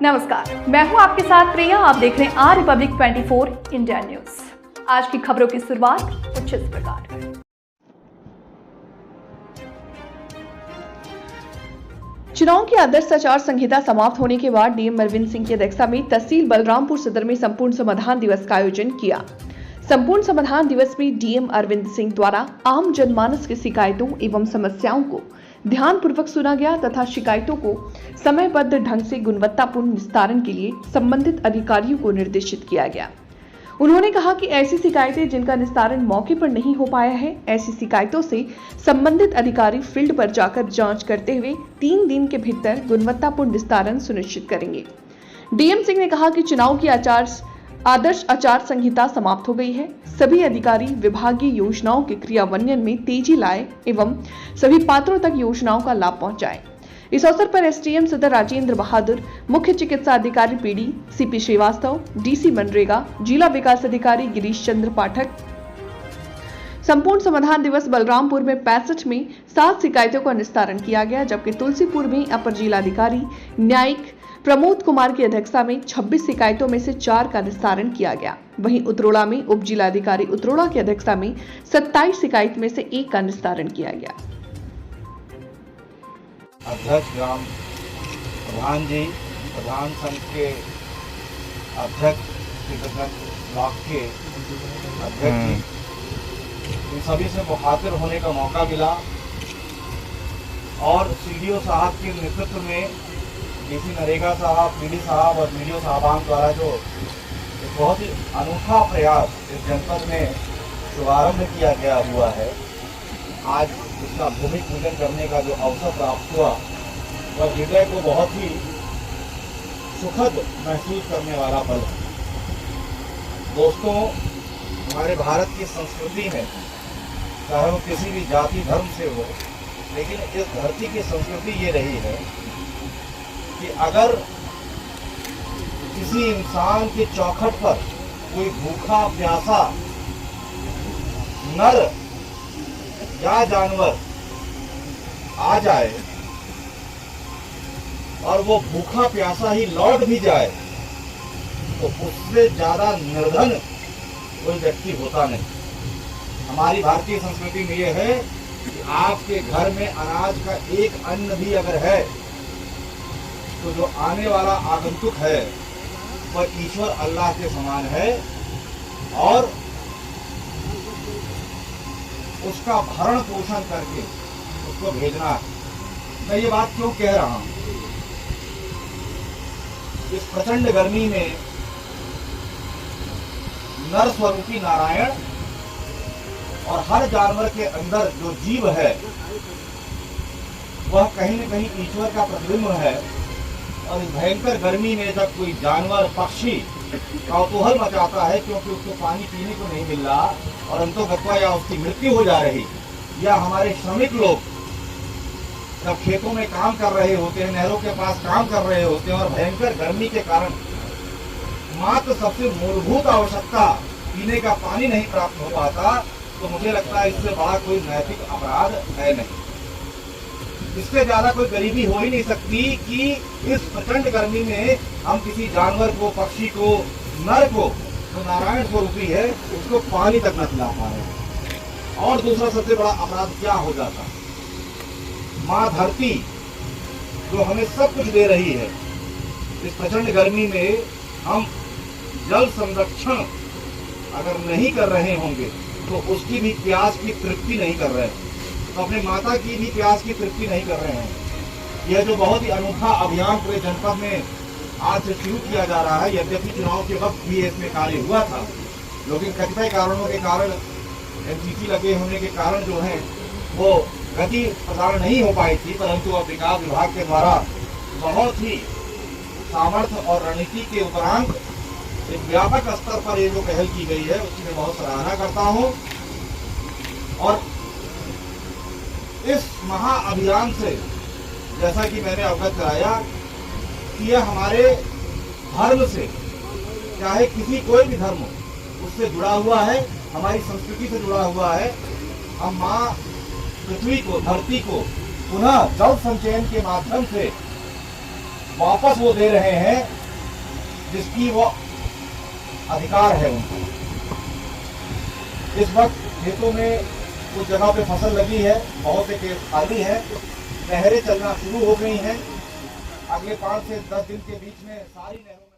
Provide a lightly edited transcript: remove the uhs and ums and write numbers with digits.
नमस्कार, मैं हूं आपके साथ प्रिया। आप देख रहे हैं आर रिपब्लिक 24 इंडिया न्यूज। आज की खबरों की शुरुआत कुछ इस प्रकार। चुनाव की आदर्श आचार संहिता समाप्त होने के बाद डीएम अरविंद सिंह की अध्यक्षता में तहसील बलरामपुर सदर में संपूर्ण समाधान दिवस का आयोजन किया। संपूर्ण समाधान दिवस में डीएम अरविंद सिंह द्वारा आम जनमानस की शिकायतों एवं समस्याओं को ध्यान पूर्वक सुना गया तथा शिकायतों को समयबद्ध ढंग से गुणवत्तापूर्ण निस्तारण के लिए संबंधित अधिकारियों को निर्देशित किया गया। उन्होंने कहा कि ऐसी शिकायतें जिनका निस्तारण मौके पर नहीं हो पाया है, ऐसी शिकायतों से संबंधित अधिकारी फील्ड पर जाकर जांच करते हुए 3 दिन के भीतर गुणवत्तापूर्ण निस्तारण सुनिश्चित करेंगे। डीएम सिंह ने कहा कि चुनाव की आदर्श आचार संहिता समाप्त हो गई है। सभी अधिकारी विभागीय योजनाओं के क्रियान्वयन में तेजी लाए एवं सभी पात्रों तक योजनाओं का लाभ पहुंचाए। इस अवसर पर एसडीएम सदर राजेंद्र बहादुर, मुख्य चिकित्सा अधिकारी पीडी सीपी श्रीवास्तव, डीसी मनरेगा, जिला विकास अधिकारी गिरीश चंद्र पाठक। संपूर्ण समाधान दिवस बलरामपुर में 65 में 7 शिकायतों का निस्तारण किया गया, जबकि तुलसीपुर में अपर जिलाधिकारी न्यायिक प्रमोद कुमार की अध्यक्षता में 26 शिकायतों में से 4 का निस्तारण किया गया। वहीं उतरोड़ा में उप जिलाधिकारी उतरोड़ा की अध्यक्षता में 27 शिकायत में से 1 का निस्तारण किया गया। अध्यक्ष ग्राम प्रधान जी, प्रधान संघ के अध्यक्ष, ब्लॉक के अध्यक्ष जी, इन सभी से मुखातिब होने का मौका मिला और सीडीओ साहब के नेतृत्व में डीसी नरेगा साहब, पीडी साहब और वीडियो साहबान द्वारा जो एक बहुत ही अनूठा प्रयास इस जनपद में शुभारंभ किया गया हुआ है, आज इसका भूमि पूजन करने का जो अवसर प्राप्त हुआ वह हृदय को बहुत ही सुखद महसूस करने वाला पल है। दोस्तों, हमारे भारत की संस्कृति में चाहे वो किसी भी जाति धर्म से हो, लेकिन इस धरती की संस्कृति ये रही है कि अगर किसी इंसान के चौखट पर कोई भूखा प्यासा नर या जानवर आ जाए और वो भूखा प्यासा ही लौट भी जाए तो उससे ज्यादा निर्धन कोई व्यक्ति होता नहीं। हमारी भारतीय संस्कृति में यह है कि आपके घर में अनाज का एक अन्न भी अगर है तो जो आने वाला आगंतुक है वह ईश्वर अल्लाह के समान है और उसका भरण पोषण करके उसको भेजना है। मैं ये बात क्यों कह रहा हूं? इस प्रचंड गर्मी में नर स्वरूपी नारायण और हर जानवर के अंदर जो जीव है वह कहीं न कहीं ईश्वर का प्रतिबिंब है। और इस भयंकर गर्मी में जब कोई जानवर पक्षी कौतूहल मचाता है क्योंकि उसको पानी पीने को नहीं मिल रहा और अंतोगत्वा या उसकी मृत्यु हो जा रही, या हमारे श्रमिक लोग जब खेतों में काम कर रहे होते हैं, नहरों के पास काम कर रहे होते हैं और भयंकर गर्मी के कारण मात्र सबसे मूलभूत आवश्यकता पीने का पानी नहीं प्राप्त हो पाता, तो मुझे लगता है इससे बड़ा कोई नैतिक अपराध है नहीं। इससे ज्यादा कोई गरीबी हो ही नहीं सकती कि इस प्रचंड गर्मी में हम किसी जानवर को, पक्षी को, नर को जो नारायण स्वरूपी है उसको पानी तक न पिला पा रहे। और दूसरा सबसे बड़ा अपराध क्या हो जाता? माँ धरती जो हमें सब कुछ दे रही है, इस प्रचंड गर्मी में हम जल संरक्षण अगर नहीं कर रहे होंगे तो उसकी भी प्यास की तृप्ति नहीं कर रहे हैं, तो अपने माता की भी प्यास की तृप्ति नहीं कर रहे हैं। यह जो बहुत ही अनूठा अभियान पूरे जनपद में आज से शुरू किया जा रहा है, यद्यपि चुनाव के वक्त भी इसमें कार्य हुआ था, लेकिन कतिपय कारणों के कारण, एमसीसी लगे होने के कारण जो है वो गति प्रदान नहीं हो पाई थी, परंतु अब विकास विभाग के द्वारा बहुत ही सामर्थ्य और रणनीति के उपरांत एक व्यापक स्तर पर ये जो पहल की गई है उसकी मैं बहुत सराहना करता हूँ। और इस महाअभियान से जैसा कि मैंने अवगत कराया कि यह हमारे धर्म से, चाहे किसी कोई भी धर्म हो, उससे जुड़ा हुआ है, हमारी संस्कृति से जुड़ा हुआ है। हम माँ पृथ्वी को, धरती को पुनः जल संचयन के माध्यम से वापस वो दे रहे हैं जिसकी वो अधिकार है उनको। इस वक्त खेतों में कुछ जगह पे फसल लगी है, बहुत से खेत खाली है, नहरें चलना शुरू हो गई हैं। अगले 5 से 10 दिन के बीच में सारी नहरों में